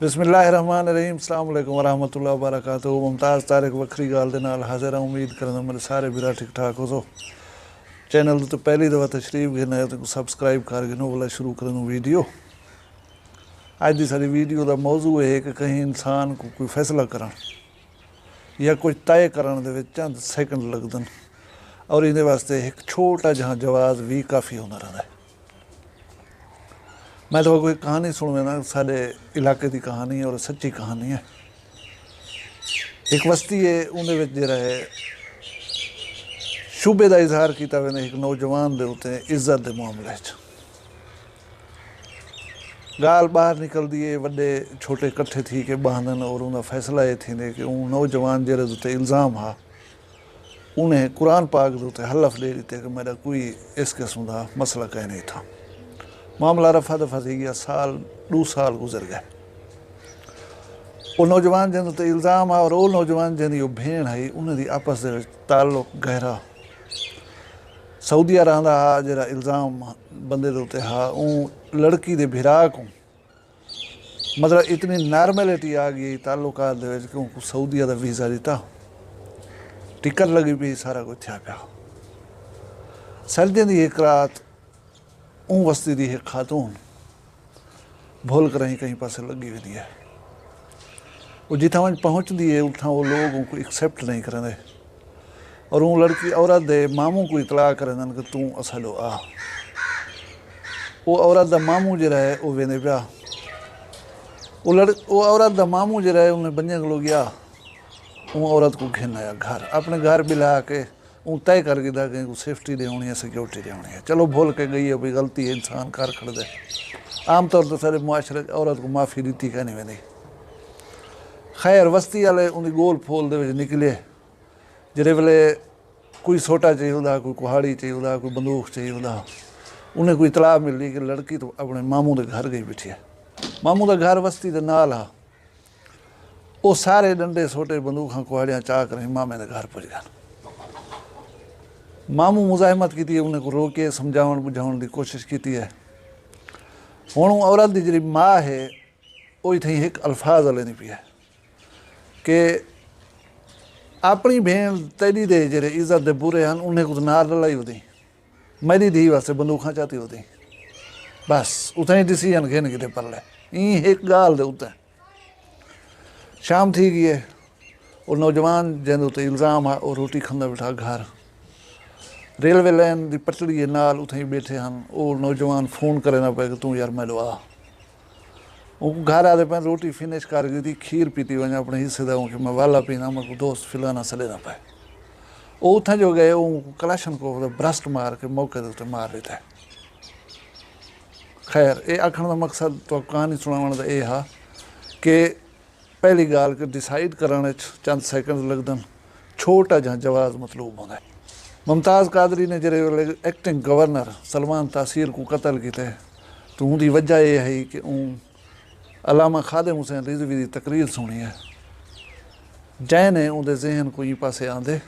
बिस्मिल्लाहिर्रहमानिर्रहीम अस्सलाम वालेकुम वरहमतुल्लाहि वबरकातुहू। मुमताज़ तारिक वक्री गाल दे नाल हाज़िर हां। उम्मीद करदा मेरे सारे भरा ठीक ठाक हो। चैनल तो पहली दफ़ा तशरीफ गिना है तो सबसक्राइब कर गिनो वाला शुरू करन वीडियो। अज की सारी वीडियो का मौजू है कि कहीं इंसान को कोई फैसला करन या कुछ तय करन दे विच चंद सैकंड लगदन और इहदे वास्ते एक छोटा जहाँ जवाब भी काफ़ी होना रहता है। मैं तो कोई कहानी सुनना साढ़े इलाके की कहानी है और सच्ची कहानी है। एक बस्ती है उन्हें जरा है शुबे का इजहार किया मैंने एक नौजवान के उत्ते इज्जत के मामले गाल बाहर निकलती है। वड्डे छोटे कट्ठे थी के बहन और उनका फैसला ये थी कि उन नौजवान जरे उत्ते इल्ज़ाम हा उन्हें कुरान पाक के उत्ते हलफ दे दिते कि मेरा कोई इस किस्म का मसला कहीं नहीं था। मामला रफा दफा थी गया। साल 2 साल गुजर गए। वो नौजवान जिन उत्ते इल्ज़ाम आ और वो नौजवान जिन जो भेण है उन्हें आपस के ताल्लुक गहरा सऊदीया रहा हा। जरा इल्ज़ाम बंदे के उत्ते हा उन लड़की के भिरा को मतलब इतनी नॉर्मेलिटी आ गई ताल्लुकात दे विच कि उनको सऊदीया का वीज़ा दिता, टिकट लगी पी, सारा कुछ थिया पिया। सर्दियों की एक रात ऊँ बस्ती की एक खातून भूल कर ही कहीं पासे लगी हुई है। वो जिथा वह पहुँचती है उठा वो लोग उनको एक्सेप्ट नहीं करेंगे और वो लड़की औरत दे मामू को इतला करें कि तू असलो आ। वो औरत का मामू जरा है वो वेंदे पिया। वो औरत का मामू जरा है उन्हें बंजे को गया वो औरत को घिन आया घर अपने घर बिला के वो तय कर गया कि सेफ्टी दे होनी है, सिक्योरिटी दे होनी है। चलो भूल के गई है भाई गलती है इंसान कर खड़ दे। आम तौर पर सारे मुआशरे औरत को माफ़ी दी कहनी वेंदी। खैर बस्ती वाले उनकी गोल फोल दे विच निकले। जिस वेले कोई सोटा चाहिए होता, कोई कुहाड़ी चाहिए होता, कोई बंदूक चाहिए होता, उन्हें कोई इतला मिली कि लड़की तो अपने मामू के घर गई बैठी है। मामू का घर बस्ती के नाल हा। वो सारे डंडे सोटे बंदूक कुहाड़ियाँ चाह कर मामे के घर पुज गए। मामू मुजाहिमत की उन्हें को रोके समझावन बुझाने की कोशिश की है। हुण औरत की जी माँ है वो इतनी एक अल्फाज लेनी पी है कि अपनी भेण तेरी दे जे इज्जत दे बुरे हैं उन्हें कुछ नार लड़ाई होती मेरी धी वास्ते बंदूक चाहती होती बस उतनी डिसीजन घेन कि पर ले एक गाल दे उत्ते। शाम थी गई है। वो नौजवान जिन उत्ते इल्ज़ाम आ और रोटी खांदा बैठा घर रेलवे लाइन की पटड़ी के नाल उथे ही बैठे हैं। वो नौजवान फोन करे ना पे कि तू यार मैं आ। वो घर आते पे रोटी फिनिश कर गई थी, खीर पीती वजह अपने हिस्से का कि मैं वाला पीना मेरे को दोस्त फिलाना सले ना पाए। वो उतना जो गए वो कलाशन को ब्रस्ट मार के मौके के उत्ते मार देता है। खैर ये आखण का मकसद तो कहानी सुनाने का यह हा कि पहली गाल के डिसाइड करने चंद सैकंड लगदन, छोटा जहाँ जवाब मतलूब होता है। मुमताज़ कादरी ने जरे एक्टिंग गवर्नर सलमान तासीर को कत्ल किया तो उनकी वजह यह है कि अलामा खादिम हुसैन रिजवी की तकरीर सुनी है जैने उनके जहन को ई पासे आंदे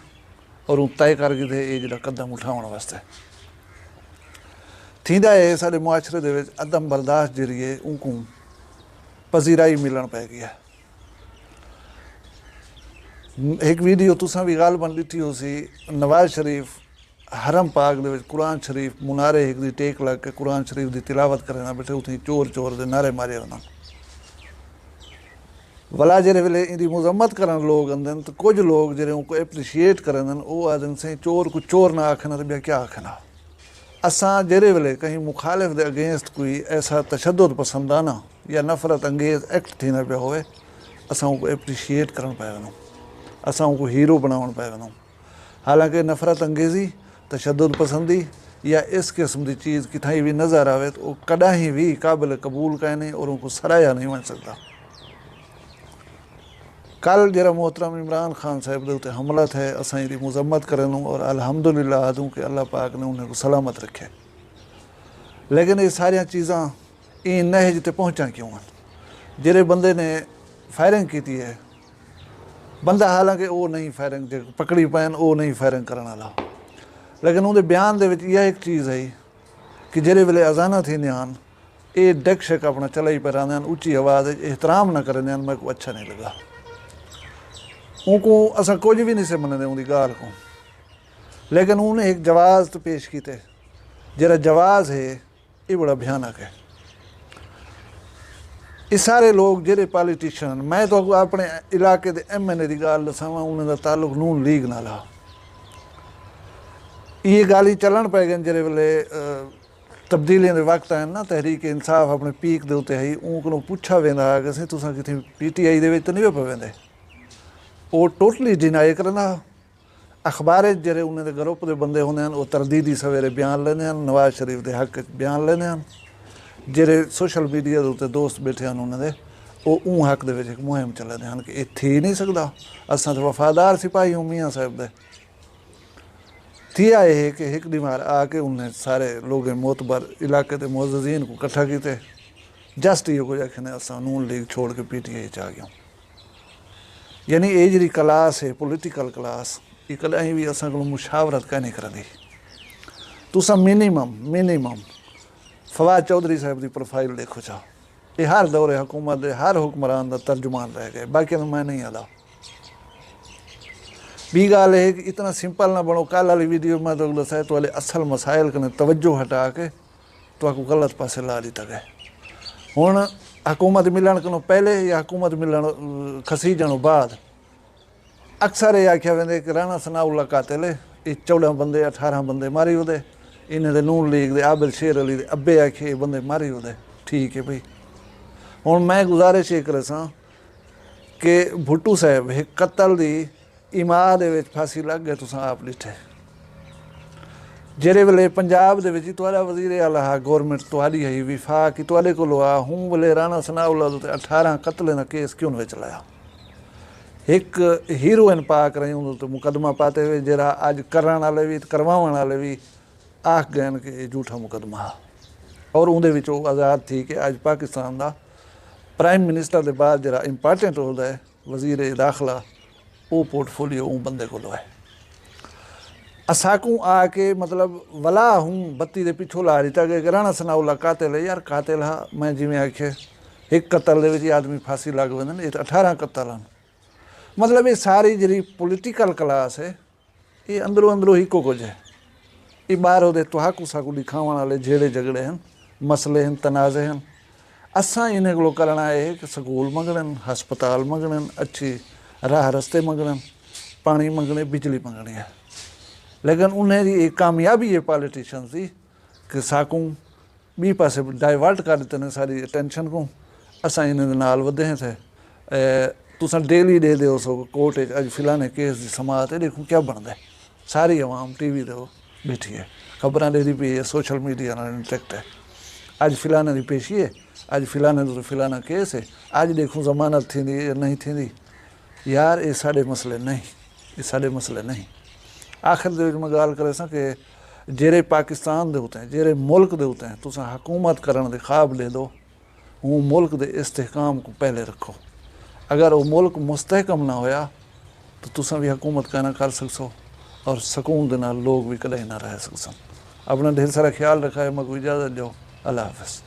और उन तय कर गए ये जो कदम उठाने वास्ते थींदा है। सारे मुआशरे दे विच अदम बर्दाश्त जरिए उनको पजीराई मिलन पै गई है। एक वीडियो तुसा भी गालबन ॾिठी होसी नवाज शरीफ हरम पाक दे विच कुरान शरीफ मुनारे एक दी टेक लग के कुरान शरीफ की तिलावत करना बैठे उथे चोर चोर दे नारे मारे वञनि भला जेरे वेले इनकी मजम्मत करन लोग आंदन तो कुछ लोग जेरे उनको एप्रीशिएट करन वो आदन से चोर को चोर ना आखना तो बिया क्या आखना। असां जेरे वेले कहीं मुखालिफ दे अगेंस्ट कोई ऐसा तशद्दुद पसंदाना या नफरत अंगेज एक्ट थींदा पिया होवे असां उनको एप्रीशिएट करन पिया वञूं, असां उनको हीरो बनावन पिया वञूं। हालांकि नफ़रत अंगेज़ी तशद्दुद पसंदी या इस किस्म की चीज़ किथाई भी नज़र आवे तो वो कदाहीं भी काबिल कबूल कहीं नहीं और उनको सराया नहीं बन सकता। कल जरा मोहतरम इमरान खान साहब के उत्ते हमला थे असां इहदी मजम्मत करनूँ और अल्हम्दुलिल्लाह आदूँ कि अल्लाह पाक ने उन्हें को सलामत रखे। लेकिन ये सारिया चीज़ां इन नहज ते पहुँचा क्यों हैं। जेरे बंदे ने फायरिंग की है बंदा हालांकि वो नहीं फायरिंग जो पकड़ी पैन वो नहीं फायरिंग करने वाला लेकिन उनके बयान दे विच यह एक चीज़ है कि जेरे वेले अजाना थी ये डेक शेक अपना चला ही पर आंदे उच्ची आवाज़ एहतराम ना करें मेरे को अच्छा नहीं लगा। उनको असा कुछ भी नहीं से मनते उनकी गाल को, लेकिन उन्हें एक जवाज़ तो पेश किए जरा जवाज़ है ये बड़ा भयानक है। ये सारे लोग जेरे पॉलिटिशियन, मैं तो अपने इलाके के MNA की गाल दसावा, उन्होंने ताल्लुक नून लीग नाल आ। ये गाली चलन पै गए जेरे वेले तब्दीलियों के वक्त आए ना, तहरीक इंसाफ अपने पीक के उत्ते है, उनको पुछा वेंदा कि सी तुसां किथे PTI दे विच तो नहीं पे वेंदे, वो टोटली डिनाई करना। अखबार जेरे उन्होंने ग्रुप के बंदे होंदे हन, वो तरदीदी सवेरे बयान लेंदे हन, नवाज शरीफ के हक बयान लेंदे हन। जेरे सोशल मीडिया के उत्ते दोस्त बैठे हैं उन्होंने, वो हक दे विच एक मुहिम चलाते हैं कि ये थी नहीं सकता, असां तो वफादार सिपाही हूँ मियाँ साहब दे। थी आए है कि एक दीमार आके उन्हें सारे लोग मोतबर इलाके के मुअज़्ज़िज़ीन को इकट्ठा किए, जस्ट ये कुछ आखने असां नून लीग छोड़ के PTI च आ गया। यानी ये जी क्लास है पोलिटिकल क्लास, ये कहीं भी असां को मुशावरत का नहीं करती। तुसां मिनिमम फवाद चौधरी साहब की प्रोफाइल देखो चाहो, ये हर दौरे हुकूमत के हर हुक्मरान का तर्जुमान रह गए, बाकी मैं नहीं आता। बी गाल है कि इतना सिंपल ना बनो, कल वाली वीडियो में तो दसा तो असल मसाइल कने तवज्जो हटा के तो आपको गलत पासे ला दी गए। हुण हुकूमत मिलण को पहले या हुकूमत मिलण खसीजण बाद अक्सर ये आख्या वेंदे कि राणा सनाउल्ला कातिल है, ये 14 बंदे 18 बंदे मारी ओदे, इन्हें दे नून लीग दे आबिद शेर अली दे अब्बे आखे बंदे मारी ओदे। ठीक है भाई, हुण मैं गुजारिश ये करे सां कि भुट्टू साहब एक कतल दी इमाद दे विच फांसी लग गए, तुसां आप डिठे जेरे वेले पंजाब दे विच तुहाडा वज़ीर आला गौरमेंट तुहाडी है विफाक तुहाडे कोलों आ, हूँ वेले राणा सनाउल्ला ते 18 कतलें दा केस क्यों नहीं चलाया। एक हीरोइन पा कर तो मुकदमा पाते हुए जरा अज करने वाले भी करवाने वाले भी आख गए कि झूठा मुकदमा है, और उन्हें आज़ाद थी कि अज पाकिस्तान का प्राइम मिनिस्टर के बाद जरा इंपॉर्टेंट होता है वज़ीर दाखिला, वो पोर्टफोलियो उन बंदे को है। असाकू आके मतलब वला हूँ बत्ती के पिछों ला दिता कि राणा सनाउल्ला कातिल है। यार कातिल हा, मैं जिमें आखे एक कतल के आदमी फांसी लग वेंदे, ये 18 कतल हैं। मतलब ये सारी जी पोलिटिकल क्लास है, ये अंदरों ही को कुछ है। ये बाहर वो तुहाकू साकू दिखाने वाले झेड़े झगड़े हैं, मसले हैं, तनाज़े हैं। असां इन्हें को करना है कि स्कूल मंगन, हस्पताल मंगन, अच्छी राह रस्ते मंगन, पानी मंगने, बिजली मंगनी है। लेकिन उन्हें एक कामयाबी है पॉलिटिशियन की कि साकू बी पासे डाइवर्ट कर देते हैं सारी अटेंशन को। असां इन्हें नाल वधे हैं थे, तुसां डेली दे दो सो कोर्ट अज फिलाने केस की समात है, देखो क्या बनता है। सारी आवाम TV ते बैठी है, खबर देती पी है, सोशल मीडिया इंटैक्ट है। अज फिलाने की पेशी है, अज फिलाने तो फिलाना केस है, अज देखो जमानत थी या नहीं थी। यार ये साढ़े मसले नहीं, ये साढ़े मसले नहीं। आखिर मैं गाल करे सा कि जेरे पाकिस्तान दे होते हैं, जेरे मुल्क दे होते हैं, तुसां हुकूमत करने के ख्वाब ले दो, वो मुल्क के इस्तेहकाम को पहले रखो। अगर वो मुल्क मुस्तहकम ना होया तो तुसां भी हुकूमत का ना कर सकसो, और सुकून के नाल लोग भी कदे ना रह सकसन। अपना ढेर सारा ख्याल रखा है, मैं को इजाज़त दो। अल्लाह हाफ़िज़।